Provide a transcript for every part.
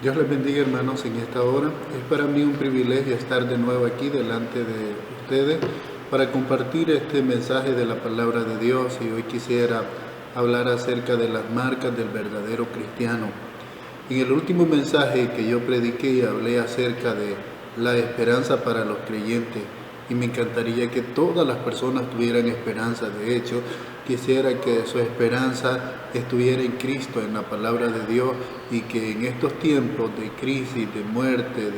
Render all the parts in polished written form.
Dios les bendiga, hermanos, en esta hora. Es para mí un privilegio estar de nuevo aquí delante de ustedes para compartir este mensaje de la palabra de Dios, y hoy quisiera hablar acerca de las marcas del verdadero cristiano. En el último mensaje que yo prediqué hablé acerca de la esperanza para los creyentes, y me encantaría que todas las personas tuvieran esperanza. De hecho, quisiera que su esperanza estuviera en Cristo, en la palabra de Dios, y que en estos tiempos de crisis, de muerte,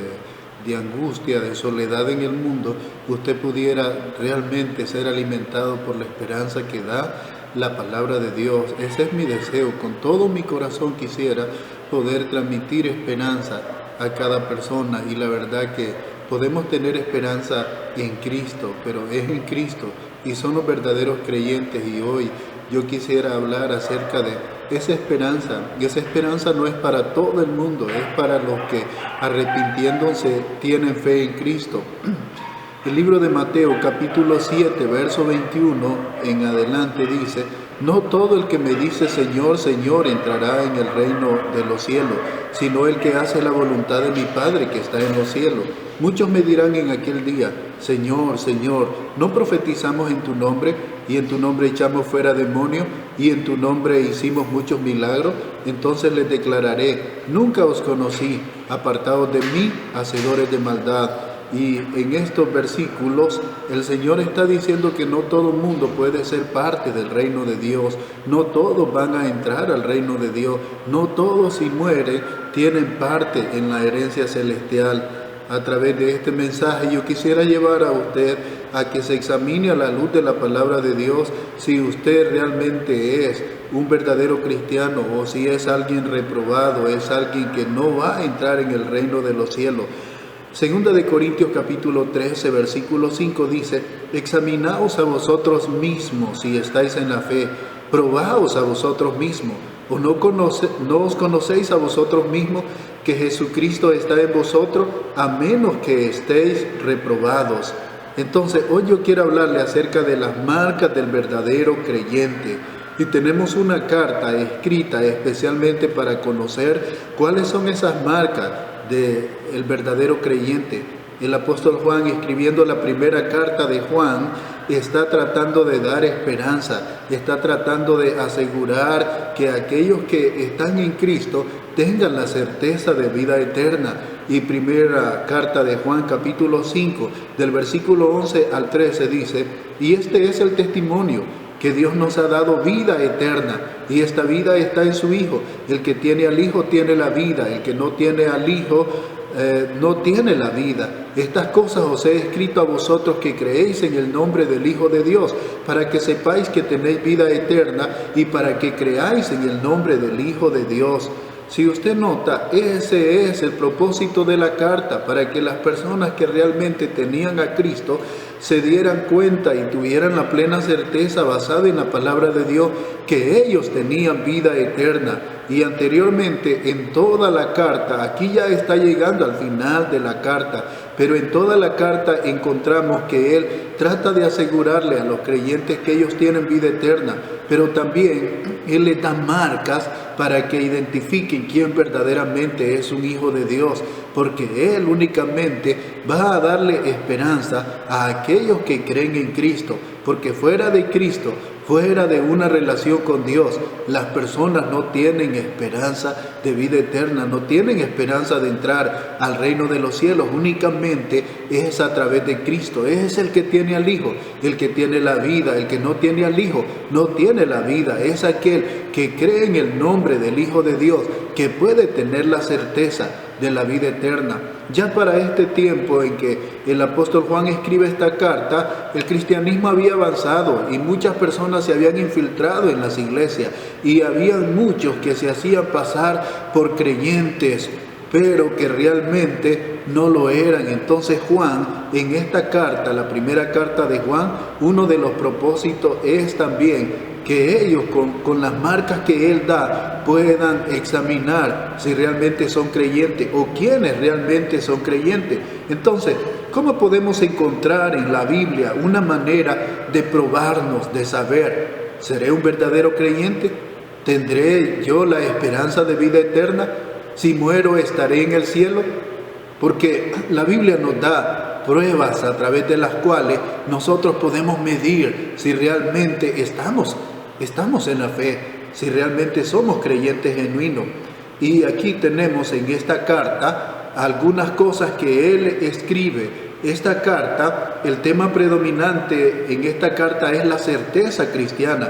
de angustia, de soledad en el mundo, usted pudiera realmente ser alimentado por la esperanza que da la palabra de Dios. Ese es mi deseo. Con todo mi corazón quisiera poder transmitir esperanza a cada persona, y la verdad que podemos tener esperanza en Cristo, pero es en Cristo y son los verdaderos creyentes. Y hoy yo quisiera hablar acerca de esa esperanza, y esa esperanza no es para todo el mundo, es para los que arrepintiéndose tienen fe en Cristo. El libro de Mateo capítulo 7 verso 21 en adelante dice: no todo el que me dice Señor, Señor entrará en el reino de los cielos, sino el que hace la voluntad de mi Padre que está en los cielos. Muchos me dirán en aquel día: Señor, Señor, ¿no profetizamos en tu nombre, y en tu nombre echamos fuera demonios, y en tu nombre hicimos muchos milagros? Entonces les declararé: nunca os conocí, apartados de mí, hacedores de maldad. Y en estos versículos el Señor está diciendo que no todo el mundo puede ser parte del reino de Dios, no todos van a entrar al reino de Dios, no todos si mueren tienen parte en la herencia celestial. A través de este mensaje yo quisiera llevar a usted a que se examine a la luz de la palabra de Dios si usted realmente es un verdadero cristiano, o si es alguien reprobado, es alguien que no va a entrar en el reino de los cielos. Segunda de Corintios capítulo 13 versículo 5 dice: examinaos a vosotros mismos si estáis en la fe, probaos a vosotros mismos, o no os conocéis a vosotros mismos que Jesucristo está en vosotros, a menos que estéis reprobados. Entonces hoy yo quiero hablarle acerca de las marcas del verdadero creyente. Y tenemos una carta escrita especialmente para conocer cuáles son esas marcas del verdadero creyente. El apóstol Juan, escribiendo la primera carta de Juan, está tratando de dar esperanza, está tratando de asegurar que aquellos que están en Cristo tengan la certeza de vida eterna. Y primera carta de Juan capítulo 5 del versículo 11 al 13 dice: y este es el testimonio, que Dios nos ha dado vida eterna, y esta vida está en su Hijo. El que tiene al Hijo tiene la vida, el que no tiene al Hijo no tiene la vida. Estas cosas os he escrito a vosotros que creéis en el nombre del Hijo de Dios, para que sepáis que tenéis vida eterna, y para que creáis en el nombre del Hijo de Dios. Si usted nota, ese es el propósito de la carta, para que las personas que realmente tenían a Cristo se dieran cuenta y tuvieran la plena certeza basada en la palabra de Dios que ellos tenían vida eterna. Y anteriormente en toda la carta, aquí ya está llegando al final de la carta, pero en toda la carta encontramos que Él trata de asegurarle a los creyentes que ellos tienen vida eterna, pero también Él les da marcas para que identifiquen quién verdaderamente es un hijo de Dios, porque Él únicamente va a darle esperanza a aquellos que creen en Cristo, porque fuera de Cristo, fuera de una relación con Dios, las personas no tienen esperanza de vida eterna, no tienen esperanza de entrar al reino de los cielos. Únicamente es a través de Cristo. Es el que tiene al Hijo, el que tiene la vida. El que no tiene al Hijo no tiene la vida. Es aquel que cree en el nombre del Hijo de Dios, que puede tener la certeza de la vida eterna. Ya para este tiempo en que el apóstol Juan escribe esta carta, el cristianismo había avanzado y muchas personas se habían infiltrado en las iglesias, y habían muchos que se hacían pasar por creyentes, pero que realmente no lo eran. Entonces Juan, en esta carta, la primera carta de Juan, uno de los propósitos es también que ellos con las marcas que Él da puedan examinar si realmente son creyentes o quiénes realmente son creyentes. Entonces, ¿cómo podemos encontrar en la Biblia una manera de probarnos, de saber, ¿seré un verdadero creyente? ¿Tendré yo la esperanza de vida eterna? Si muero, ¿estaré en el cielo? Porque la Biblia nos da pruebas a través de las cuales nosotros podemos medir si realmente estamos en la fe, si realmente somos creyentes genuinos. Y aquí tenemos en esta carta algunas cosas que él escribe. Esta carta, el tema predominante en esta carta es la certeza cristiana.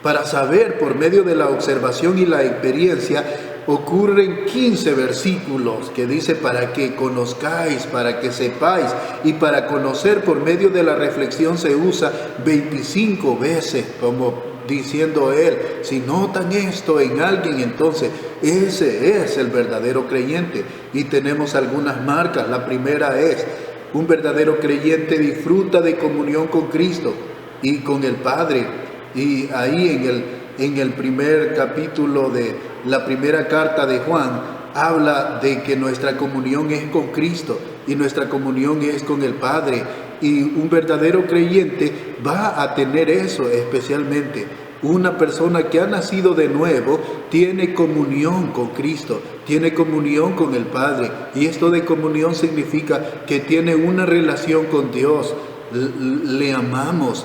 Para saber por medio de la observación y la experiencia, ocurren 15 versículos que dice para que conozcáis, para que sepáis, y para conocer por medio de la reflexión se usa 25 veces, como diciendo él, si notan esto en alguien, entonces ese es el verdadero creyente. Y tenemos algunas marcas. La primera es, un verdadero creyente disfruta de comunión con Cristo y con el Padre. Y ahí en el primer capítulo de la primera carta de Juan, habla de que nuestra comunión es con Cristo y nuestra comunión es con el Padre. Y un verdadero creyente va a tener eso especialmente. Una persona que ha nacido de nuevo tiene comunión con Cristo, tiene comunión con el Padre. Y esto de comunión significa que tiene una relación con Dios. Le amamos,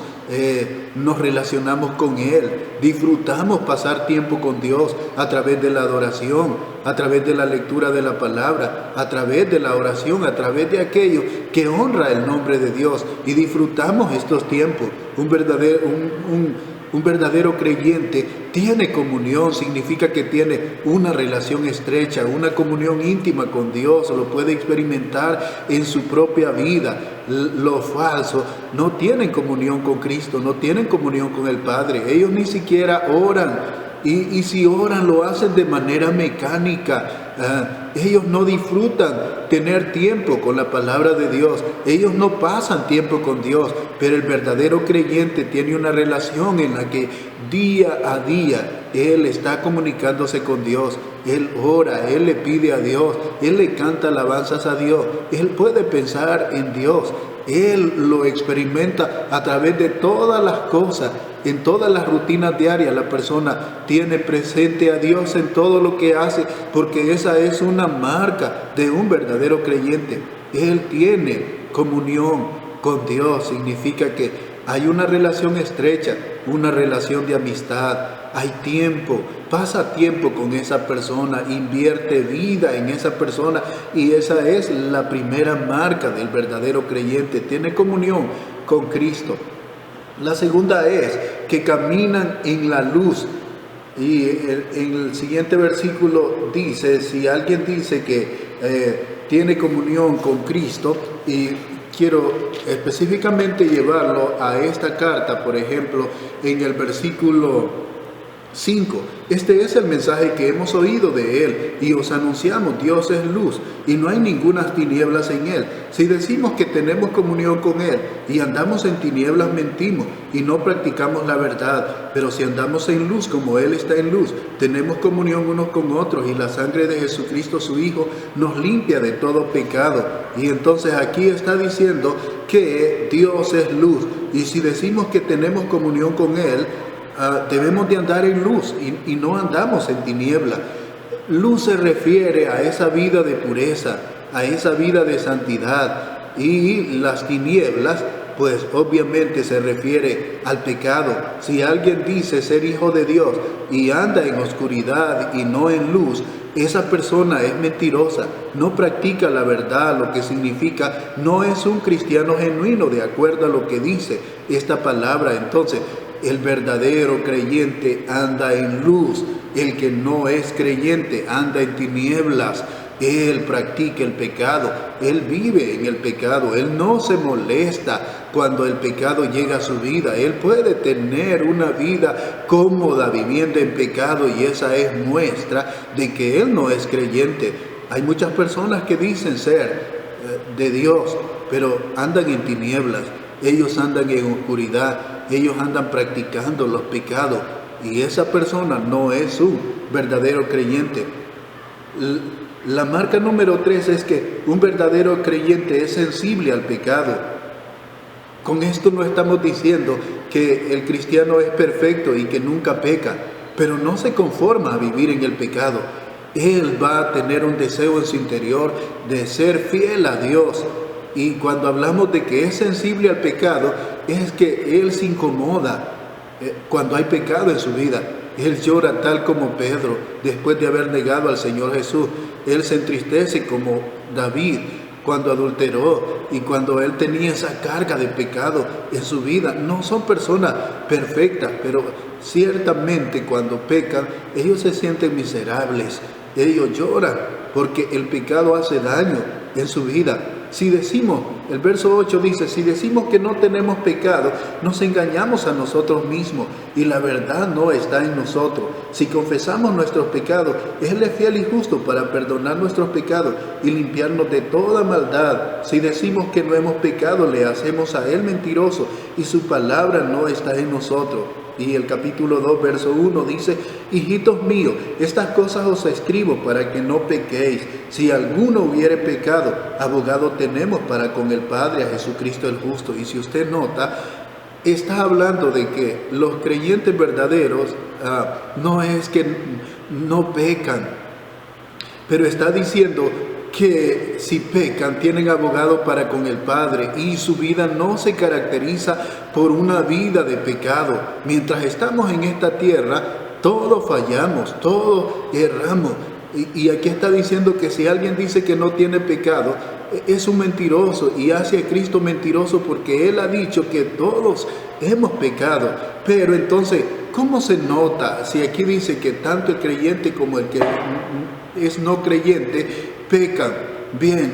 nos relacionamos con Él, disfrutamos pasar tiempo con Dios a través de la adoración, a través de la lectura de la palabra, a través de la oración, a través de aquello que honra el nombre de Dios, y disfrutamos estos tiempos. Un verdadero creyente tiene comunión, significa que tiene una relación estrecha, una comunión íntima con Dios, lo puede experimentar en su propia vida. Los falsos no tienen comunión con Cristo, no tienen comunión con el Padre, ellos ni siquiera oran. Y si oran, lo hacen de manera mecánica. Ellos no disfrutan tener tiempo con la palabra de Dios. Ellos no pasan tiempo con Dios. Pero el verdadero creyente tiene una relación en la que día a día él está comunicándose con Dios. Él ora, él le pide a Dios, él le canta alabanzas a Dios. Él puede pensar en Dios. Él lo experimenta a través de todas las cosas. En todas las rutinas diarias la persona tiene presente a Dios en todo lo que hace, porque esa es una marca de un verdadero creyente. Él tiene comunión con Dios, significa que hay una relación estrecha, una relación de amistad, hay tiempo, pasa tiempo con esa persona, invierte vida en esa persona, y esa es la primera marca del verdadero creyente, tiene comunión con Cristo. La segunda es que caminan en la luz. Y en el siguiente versículo dice, si alguien dice que tiene comunión con Cristo, y quiero específicamente llevarlo a esta carta, por ejemplo, en el versículo 5. Este es el mensaje que hemos oído de Él y os anunciamos: Dios es luz y no hay ninguna tinieblas en Él. Si decimos que tenemos comunión con Él y andamos en tinieblas, mentimos y no practicamos la verdad. Pero si andamos en luz como Él está en luz, tenemos comunión unos con otros, y la sangre de Jesucristo su Hijo nos limpia de todo pecado. Y entonces aquí está diciendo que Dios es luz, y si decimos que tenemos comunión con Él, debemos de andar en luz y no andamos en tiniebla. Luz se refiere a esa vida de pureza, a esa vida de santidad, y las tinieblas pues obviamente se refiere al pecado. Si alguien dice ser hijo de Dios y anda en oscuridad y no en luz, esa persona es mentirosa, no practica la verdad, lo que significa no es un cristiano genuino de acuerdo a lo que dice esta palabra. Entonces, el verdadero creyente anda en luz, el que no es creyente anda en tinieblas. Él practica el pecado, él vive en el pecado, él no se molesta cuando el pecado llega a su vida. Él puede tener una vida cómoda viviendo en pecado, y esa es muestra de que él no es creyente. Hay muchas personas que dicen ser de Dios, pero andan en tinieblas, ellos andan en oscuridad, ellos andan practicando los pecados, y esa persona no es un verdadero creyente. La marca número 3 es que un verdadero creyente es sensible al pecado. Con esto no estamos diciendo que el cristiano es perfecto y que nunca peca. pero no se conforma a vivir en el pecado. Él va a tener un deseo en su interior de ser fiel a Dios. Y cuando hablamos de que es sensible al pecado, es que él se incomoda cuando hay pecado en su vida. Él llora tal como Pedro, después de haber negado al Señor Jesús. Él se entristece como David cuando adulteró y cuando él tenía esa carga de pecado en su vida. No son personas perfectas, pero ciertamente cuando pecan, ellos se sienten miserables. Ellos lloran porque el pecado hace daño en su vida. Si decimos, el verso 8 dice, si decimos que no tenemos pecado, nos engañamos a nosotros mismos y la verdad no está en nosotros. Si confesamos nuestros pecados, Él es fiel y justo para perdonar nuestros pecados y limpiarnos de toda maldad. Si decimos que no hemos pecado, le hacemos a Él mentiroso y su palabra no está en nosotros. Y el capítulo 2, verso 1 dice, hijitos míos, estas cosas os escribo para que no pequéis. Si alguno hubiere pecado, abogado tenemos para con el Padre, a Jesucristo el justo. Y si usted nota, está hablando de que los creyentes verdaderos no es que no pecan, pero está diciendo que si pecan tienen abogado para con el Padre y su vida no se caracteriza por una vida de pecado. Mientras estamos en esta tierra, todos fallamos, todos erramos. Y aquí está diciendo que si alguien dice que no tiene pecado, es un mentiroso y hace a Cristo mentiroso, porque Él ha dicho que todos hemos pecado. Pero entonces, ¿cómo se nota si aquí dice que tanto el creyente como el que es no creyente pecan? Bien,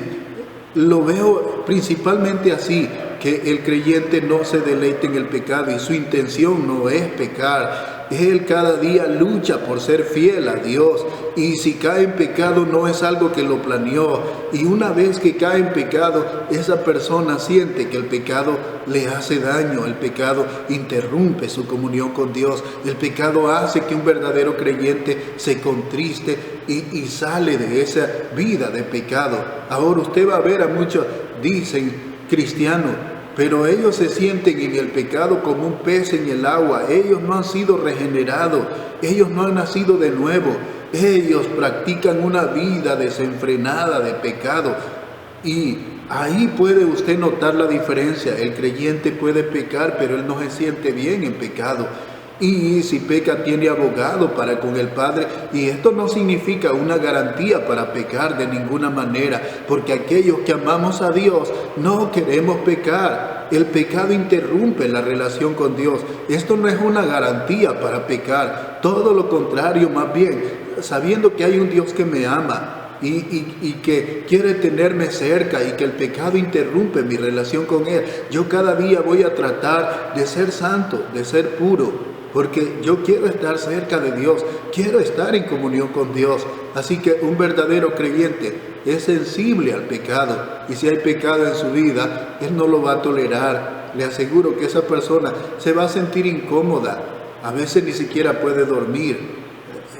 lo veo principalmente así, que el creyente no se deleita en el pecado y su intención no es pecar. Él cada día lucha por ser fiel a Dios, y si cae en pecado no es algo que lo planeó, y una vez que cae en pecado, esa persona siente que el pecado le hace daño, el pecado interrumpe su comunión con Dios, el pecado hace que un verdadero creyente se contriste y sale de esa vida de pecado. Ahora usted va a ver a muchos, dicen cristianos, pero ellos se sienten en el pecado como un pez en el agua. Ellos no han sido regenerados, ellos no han nacido de nuevo, ellos practican una vida desenfrenada de pecado. Y ahí puede usted notar la diferencia. El creyente puede pecar, pero él no se siente bien en pecado. Y si peca, tiene abogado para con el Padre. Y esto no significa una garantía para pecar de ninguna manera, porque aquellos que amamos a Dios no queremos pecar. El pecado interrumpe la relación con Dios. Esto no es una garantía para pecar, todo lo contrario, más bien, sabiendo que hay un Dios que me ama y que quiere tenerme cerca, y que el pecado interrumpe mi relación con Él, yo cada día voy a tratar de ser santo, de ser puro, porque yo quiero estar cerca de Dios, quiero estar en comunión con Dios. Así que un verdadero creyente es sensible al pecado, y si hay pecado en su vida, Él no lo va a tolerar. Le aseguro que esa persona se va a sentir incómoda, a veces ni siquiera puede dormir.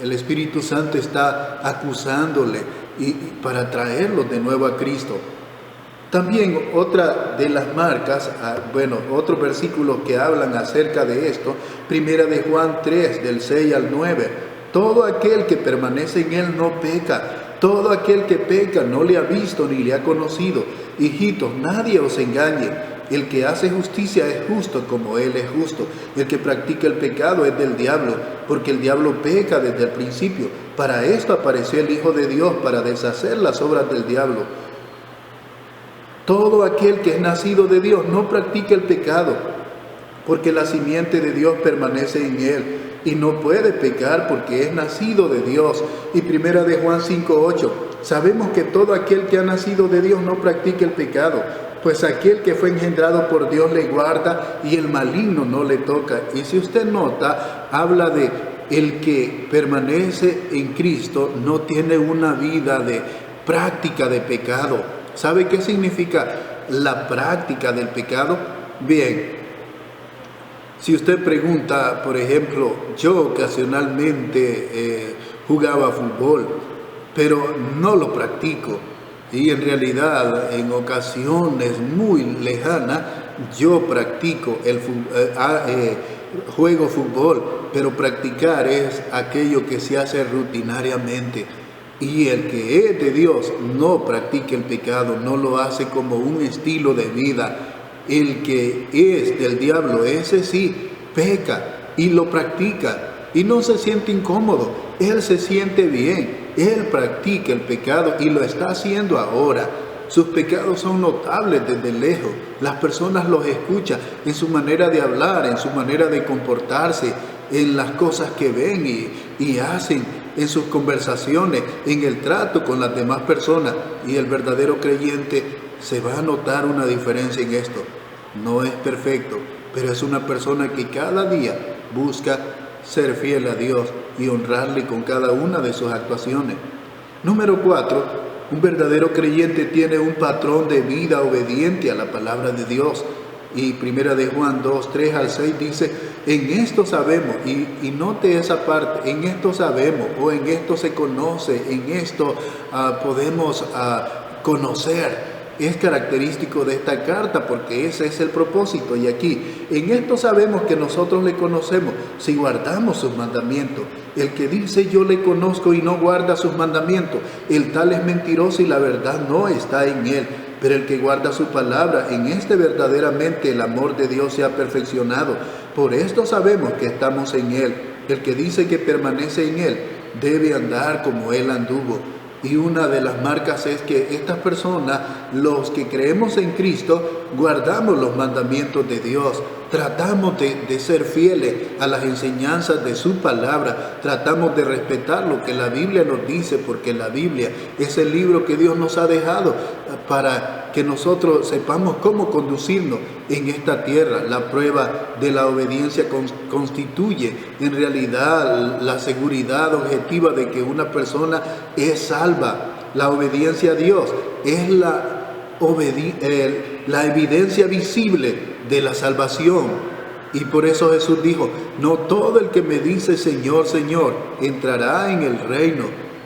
El Espíritu Santo está acusándole y para traerlo de nuevo a Cristo. También otra de las marcas, otros versículos que hablan acerca de esto, primera de Juan 3, del 6 al 9. Todo aquel que permanece en Él no peca. Todo aquel que peca no le ha visto ni le ha conocido. Hijitos, nadie os engañe. El que hace justicia es justo como Él es justo. El que practica el pecado es del diablo, porque el diablo peca desde el principio. Para esto apareció el Hijo de Dios, para deshacer las obras del diablo. Todo aquel que es nacido de Dios no practica el pecado, porque la simiente de Dios permanece en él, y no puede pecar porque es nacido de Dios. Y primera de Juan 5:8, sabemos que todo aquel que ha nacido de Dios no practica el pecado, pues aquel que fue engendrado por Dios le guarda y el maligno no le toca. Y si usted nota, habla de el que permanece en Cristo no tiene una vida de práctica de pecado. ¿Sabe qué significa la práctica del pecado? Bien, si usted pregunta, por ejemplo, yo ocasionalmente jugaba fútbol, pero no lo practico. Y en realidad, en ocasiones muy lejanas, yo practico juego fútbol, pero practicar es aquello que se hace rutinariamente. Y el que es de Dios no practica el pecado, no lo hace como un estilo de vida. El que es del diablo, ese sí, peca y lo practica y no se siente incómodo, él se siente bien, él practica el pecado y lo está haciendo ahora. Sus pecados son notables desde lejos, las personas los escuchan en su manera de hablar, en su manera de comportarse, en las cosas que ven y hacen, en sus conversaciones, en el trato con las demás personas. Y el verdadero creyente se va a notar una diferencia en esto. No es perfecto, pero es una persona que cada día busca ser fiel a Dios y honrarle con cada una de sus actuaciones. Número 4, un verdadero creyente tiene un patrón de vida obediente a la palabra de Dios. Y 1 de Juan 2, 3 al 6 dice, en esto sabemos, y note esa parte, en esto sabemos, o en esto se conoce, en esto podemos conocer. Es característico de esta carta porque ese es el propósito. Y aquí, en esto sabemos que nosotros le conocemos si guardamos sus mandamientos. El que dice yo le conozco y no guarda sus mandamientos, el tal es mentiroso y la verdad no está en él. Pero el que guarda su palabra, en este verdaderamente el amor de Dios se ha perfeccionado. Por esto sabemos que estamos en él. El que dice que permanece en él debe andar como él anduvo. Y una de las marcas es que estas personas, los que creemos en Cristo, guardamos los mandamientos de Dios, tratamos de ser fieles a las enseñanzas de su palabra, tratamos de respetar lo que la Biblia nos dice, porque la Biblia es el libro que Dios nos ha dejado para que nosotros sepamos cómo conducirnos en esta tierra. La prueba de la obediencia constituye en realidad la seguridad objetiva de que una persona es salva. La obediencia a Dios es la evidencia visible de la salvación. Y por eso Jesús dijo, no todo el que me dice Señor, Señor, entrará en el reino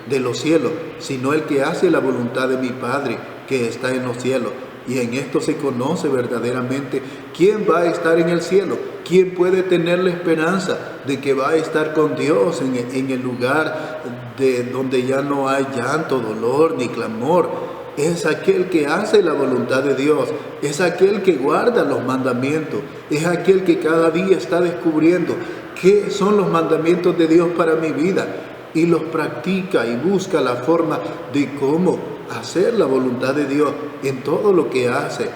de los cielos, sino el que hace la voluntad de mi Padre que está en los cielos. Y en esto se conoce verdaderamente quién va a estar en el cielo, quién puede tener la esperanza de que va a estar con Dios en el lugar de donde ya no hay llanto, dolor ni clamor. Es aquel que hace la voluntad de Dios, es aquel que guarda los mandamientos, es aquel que cada día está descubriendo qué son los mandamientos de Dios para mi vida y los practica y busca la forma de cómo hacer la voluntad de Dios en todo lo que hace.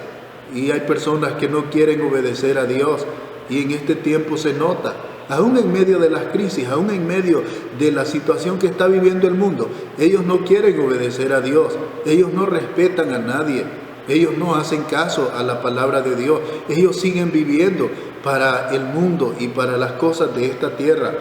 Y hay personas que no quieren obedecer a Dios y en este tiempo se nota. Aún en medio de las crisis, aún en medio de la situación que está viviendo el mundo, ellos no quieren obedecer a Dios, ellos no respetan a nadie, ellos no hacen caso a la palabra de Dios, ellos siguen viviendo para el mundo y para las cosas de esta tierra.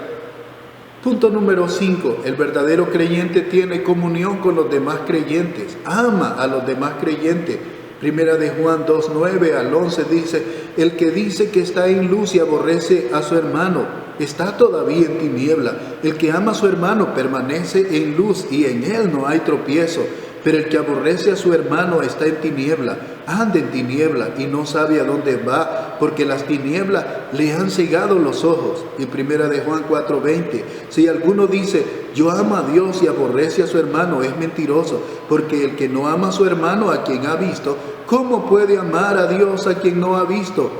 Punto número 5, el verdadero creyente tiene comunión con los demás creyentes, ama a los demás creyentes. 1 de Juan 2, 9 al 11 dice, el que dice que está en luz y aborrece a su hermano, está todavía en tiniebla. El que ama a su hermano permanece en luz y en él no hay tropiezo. Pero el que aborrece a su hermano está en tiniebla, anda en tiniebla y no sabe a dónde va, porque las tinieblas le han cegado los ojos. Y 1 de Juan 4:20, si alguno dice, yo amo a Dios y aborrece a su hermano, es mentiroso, porque el que no ama a su hermano a quien ha visto, ¿cómo puede amar a Dios a quien no ha visto?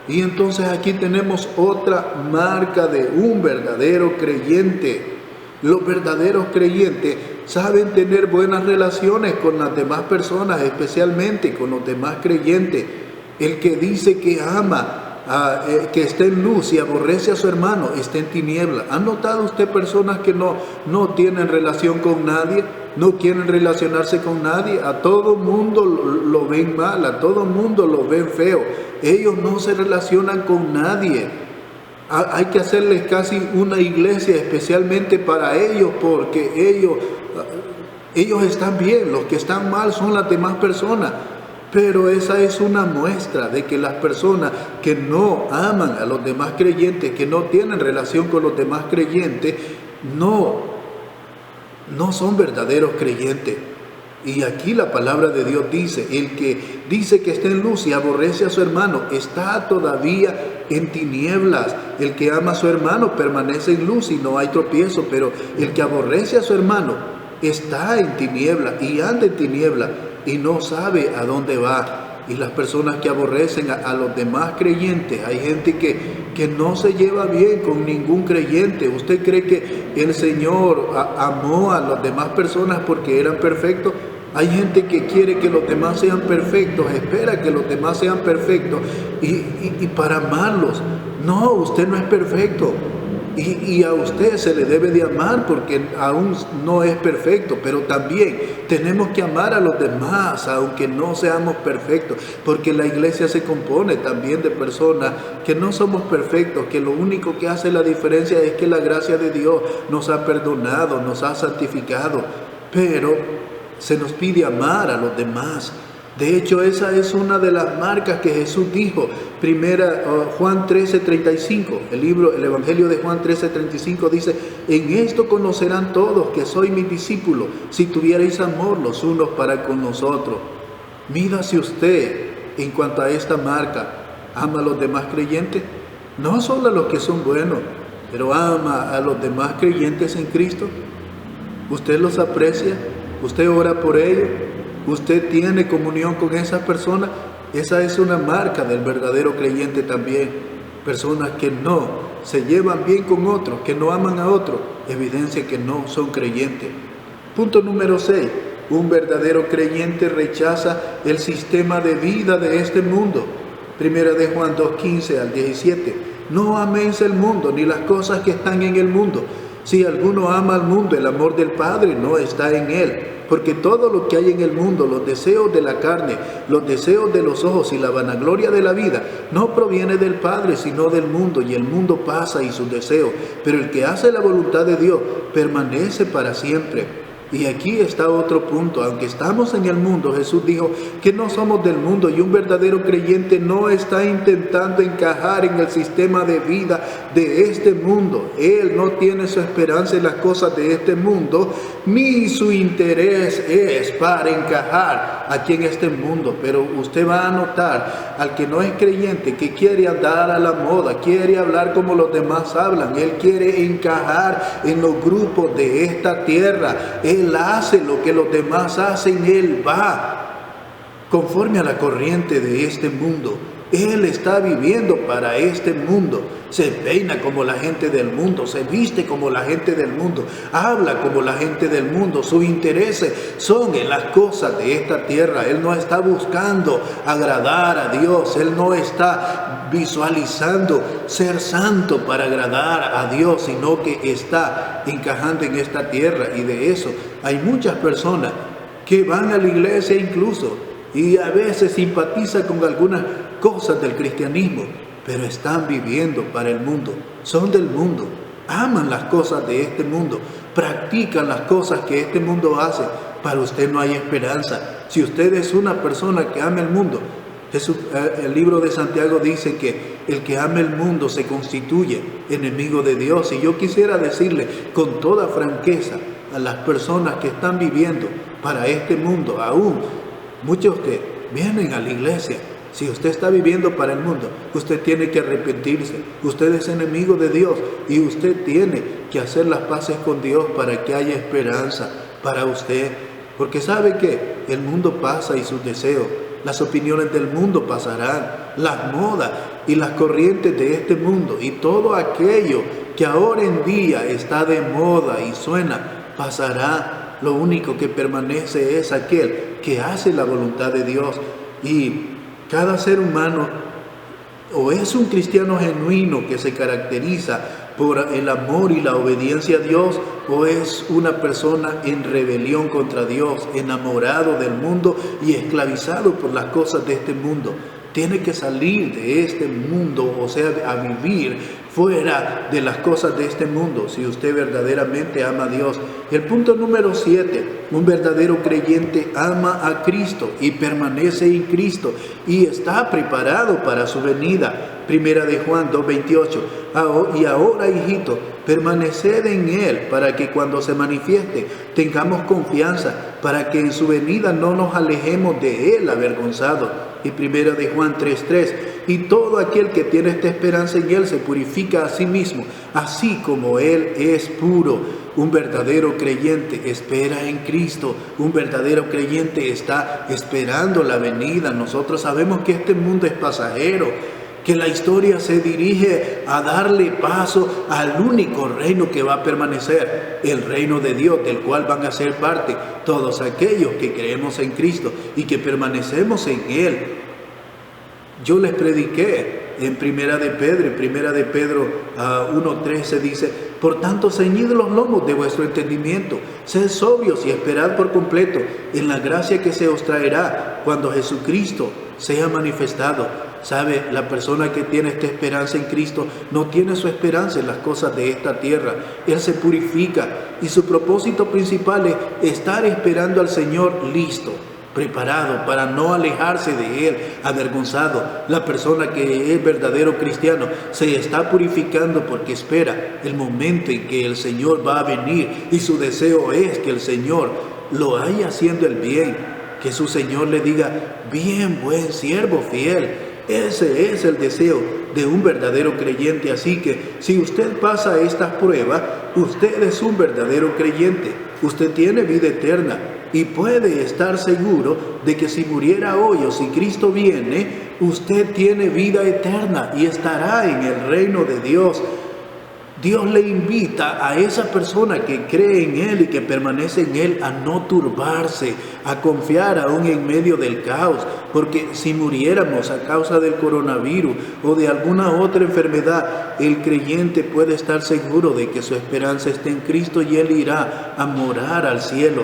Y entonces aquí tenemos otra marca de un verdadero creyente. Los verdaderos creyentes saben tener buenas relaciones con las demás personas, especialmente con los demás creyentes. El que dice que ama, que está en luz y aborrece a su hermano, está en tiniebla. ¿Ha notado usted personas que no tienen relación con nadie? No quieren relacionarse con nadie. A todo mundo lo ven mal, a todo mundo lo ven feo. Ellos no se relacionan con nadie. Hay que hacerles casi una iglesia especialmente para ellos, porque ellos están bien, los que están mal son las demás personas. Pero esa es una muestra de que las personas que no aman a los demás creyentes, que no tienen relación con los demás creyentes, no son verdaderos creyentes. Y aquí la palabra de Dios dice, el que dice que está en luz y aborrece a su hermano, está todavía en tinieblas. El que ama a su hermano permanece en luz y no hay tropiezo, pero el que aborrece a su hermano está en tiniebla y anda en tiniebla y no sabe a dónde va. Y las personas que aborrecen a los demás creyentes, hay gente que no se lleva bien con ningún creyente. ¿Usted cree que el Señor amó a las demás personas porque eran perfectos? Hay gente que quiere que los demás sean perfectos, espera que los demás sean perfectos y para amarlos. No, usted no es perfecto. Y a usted se le debe de amar porque aún no es perfecto, pero también tenemos que amar a los demás, aunque no seamos perfectos, porque la iglesia se compone también de personas que no somos perfectos, que lo único que hace la diferencia es que la gracia de Dios nos ha perdonado, nos ha santificado, pero se nos pide amar a los demás. De hecho, esa es una de las marcas que Jesús dijo. Juan 13:35, el Evangelio de Juan 13:35 dice: en esto conocerán todos que soy mi discípulo, si tuvierais amor los unos para con los otros. Mídase usted en cuanto a esta marca. ¿Ama a los demás creyentes? No solo a los que son buenos, pero ama a los demás creyentes en Cristo. ¿Usted los aprecia? ¿Usted ora por ellos? ¿Usted tiene comunión con esas personas? Esa es una marca del verdadero creyente también. Personas que no se llevan bien con otros, que no aman a otros, evidencia que no son creyentes. Punto número 6. Un verdadero creyente rechaza el sistema de vida de este mundo. Primera de Juan 2:15 al 17. No améis el mundo ni las cosas que están en el mundo. Si alguno ama al mundo, el amor del Padre no está en él. Porque todo lo que hay en el mundo, los deseos de la carne, los deseos de los ojos y la vanagloria de la vida, no proviene del Padre, sino del mundo, y el mundo pasa y sus deseos. Pero el que hace la voluntad de Dios permanece para siempre. Y aquí está otro punto. Aunque estamos en el mundo, Jesús dijo que no somos del mundo, y un verdadero creyente no está intentando encajar en el sistema de vida de este mundo. Él no tiene su esperanza en las cosas de este mundo, ni su interés es para encajar aquí en este mundo. Pero usted va a notar al que no es creyente, que quiere andar a la moda, quiere hablar como los demás hablan, él quiere encajar en los grupos de esta tierra. Él hace lo que los demás hacen, él va conforme a la corriente de este mundo. Él está viviendo para este mundo. Se peina como la gente del mundo, se viste como la gente del mundo, habla como la gente del mundo. Sus intereses son en las cosas de esta tierra. Él no está buscando agradar a Dios. Él no está visualizando ser santo para agradar a Dios, sino que está encajando en esta tierra. Y de eso hay muchas personas que van a la iglesia incluso y a veces simpatizan con algunas cosas del cristianismo, pero están viviendo para el mundo, son del mundo, aman las cosas de este mundo, practican las cosas que este mundo hace. Para usted no hay esperanza. Si usted es una persona que ama el mundo, el libro de Santiago dice que el que ama el mundo se constituye enemigo de Dios. Y yo quisiera decirle con toda franqueza a las personas que están viviendo para este mundo, aún muchos que vienen a la iglesia, si usted está viviendo para el mundo, usted tiene que arrepentirse. Usted es enemigo de Dios y usted tiene que hacer las paces con Dios para que haya esperanza para usted. Porque sabe que el mundo pasa y sus deseos, las opiniones del mundo pasarán, las modas y las corrientes de este mundo y todo aquello que ahora en día está de moda y suena, pasará. Lo único que permanece es aquel que hace la voluntad de Dios. Y cada ser humano o es un cristiano genuino que se caracteriza por el amor y la obediencia a Dios, o es una persona en rebelión contra Dios, enamorado del mundo y esclavizado por las cosas de este mundo. Tiene que salir de este mundo, o sea, a vivir fuera de las cosas de este mundo, si usted verdaderamente ama a Dios. El punto número 7, un verdadero creyente ama a Cristo y permanece en Cristo y está preparado para su venida. Primera de Juan 2:28, y ahora, hijito, permaneced en Él para que cuando se manifieste tengamos confianza, para que en su venida no nos alejemos de Él avergonzados. Y Primera de Juan 3:3, Y todo aquel que tiene esta esperanza en Él se purifica a sí mismo, así como Él es puro. Un verdadero creyente espera en Cristo. Un verdadero creyente está esperando la venida. Nosotros sabemos que este mundo es pasajero, que la historia se dirige a darle paso al único reino que va a permanecer, el reino de Dios, del cual van a ser parte todos aquellos que creemos en Cristo y que permanecemos en Él. Yo les prediqué en Primera de Pedro 1:13 dice: por tanto, ceñid los lomos de vuestro entendimiento, sed sobrios y esperad por completo en la gracia que se os traerá cuando Jesucristo sea manifestado. ¿Sabe? La persona que tiene esta esperanza en Cristo no tiene su esperanza en las cosas de esta tierra. Él se purifica y su propósito principal es estar esperando al Señor listo, preparado para no alejarse de Él, avergonzado. La persona que es verdadero cristiano se está purificando porque espera el momento en que el Señor va a venir, y su deseo es que el Señor lo haya haciendo el bien, que su Señor le diga: bien, buen siervo fiel. Ese es el deseo de un verdadero creyente. Así que si usted pasa estas pruebas, usted es un verdadero creyente. Usted tiene vida eterna y puede estar seguro de que si muriera hoy o si Cristo viene, usted tiene vida eterna y estará en el reino de Dios. Dios le invita a esa persona que cree en Él y que permanece en Él a no turbarse, a confiar aún en medio del caos, porque si muriéramos a causa del coronavirus o de alguna otra enfermedad, el creyente puede estar seguro de que su esperanza está en Cristo y Él irá a morar al cielo.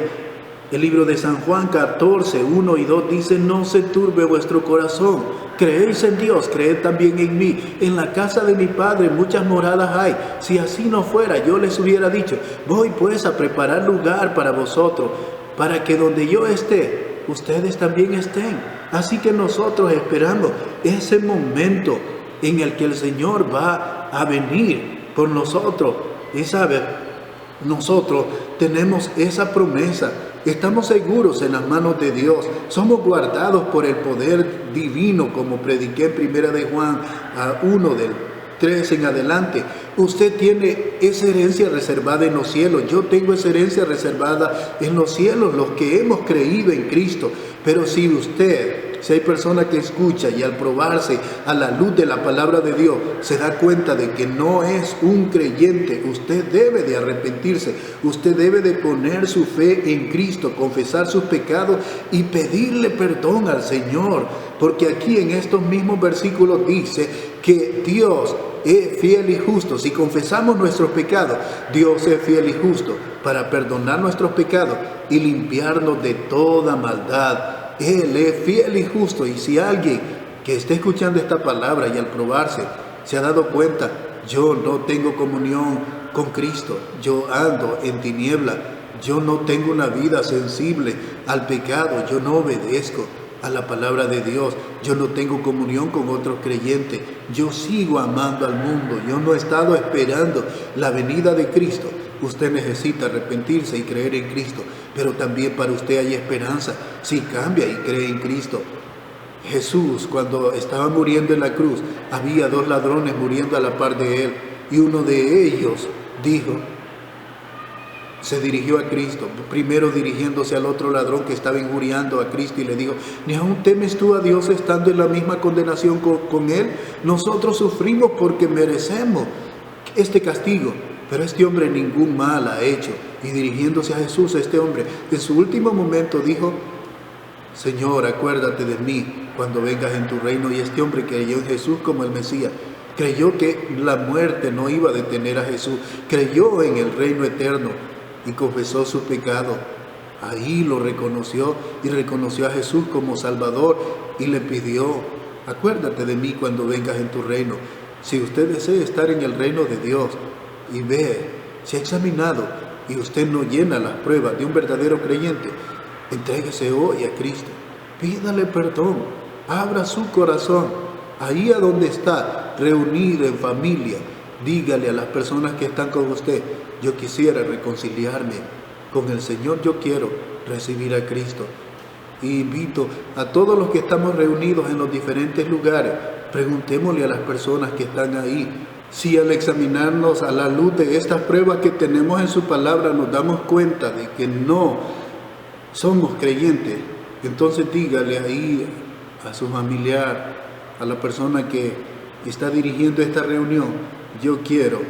El libro de San Juan 14, 1 y 2 dice: no se turbe vuestro corazón, creéis en Dios, creed también en mí. En la casa de mi Padre muchas moradas hay. Si así no fuera, yo les hubiera dicho: voy pues a preparar lugar para vosotros, para que donde yo esté, ustedes también estén. Así que nosotros esperamos ese momento en el que el Señor va a venir por nosotros. Y sabe, nosotros tenemos esa promesa. Estamos seguros en las manos de Dios. Somos guardados por el poder divino, como prediqué en Primera de Juan 1 del 3 en adelante. Usted tiene esa herencia reservada en los cielos. Yo tengo esa herencia reservada en los cielos, los que hemos creído en Cristo. Pero si hay persona que escucha y al probarse a la luz de la palabra de Dios se da cuenta de que no es un creyente, usted debe de arrepentirse, usted debe de poner su fe en Cristo, confesar sus pecados y pedirle perdón al Señor, porque aquí en estos mismos versículos dice que Dios es fiel y justo. Si confesamos nuestros pecados, Dios es fiel y justo para perdonar nuestros pecados y limpiarnos de toda maldad. Él es fiel y justo. Y si alguien que esté escuchando esta palabra y al probarse se ha dado cuenta: yo no tengo comunión con Cristo, yo ando en tiniebla, yo no tengo una vida sensible al pecado, yo no obedezco a la palabra de Dios, yo no tengo comunión con otros creyentes, yo sigo amando al mundo, yo no he estado esperando la venida de Cristo. Usted necesita arrepentirse y creer en Cristo, pero también para usted hay esperanza si cambia y cree en Cristo. Jesús, cuando estaba muriendo en la cruz, había 2 ladrones muriendo a la par de Él, y uno de ellos se dirigió a Cristo, primero dirigiéndose al otro ladrón que estaba injuriando a Cristo, y le dijo: ¿ni aún temes tú a Dios estando en la misma condenación con Él? Nosotros sufrimos porque merecemos este castigo, pero este hombre ningún mal ha hecho. Y dirigiéndose a Jesús, este hombre en su último momento dijo: Señor, acuérdate de mí cuando vengas en tu reino. Y este hombre creyó en Jesús como el Mesías, creyó que la muerte no iba a detener a Jesús, creyó en el reino eterno y confesó su pecado. Ahí lo reconoció y reconoció a Jesús como Salvador y le pidió: acuérdate de mí cuando vengas en tu reino. Si usted desea estar en el reino de Dios y se ha examinado y usted no llena las pruebas de un verdadero creyente, entréguese hoy a Cristo, pídale perdón, abra su corazón, ahí a donde está, reunido en familia, dígale a las personas que están con usted: yo quisiera reconciliarme con el Señor, yo quiero recibir a Cristo. Y invito a todos los que estamos reunidos en los diferentes lugares Preguntémosle a las personas que están ahí. Si al examinarnos a la luz de estas pruebas que tenemos en su palabra nos damos cuenta de que no somos creyentes, entonces dígale ahí a su familiar, a la persona que está dirigiendo esta reunión: yo quiero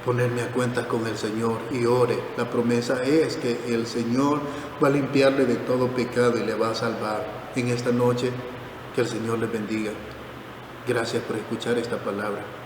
ponerme a cuentas con el Señor, y ore. La promesa es que el Señor va a limpiarle de todo pecado y le va a salvar. En esta noche, que el Señor les bendiga. Gracias por escuchar esta palabra.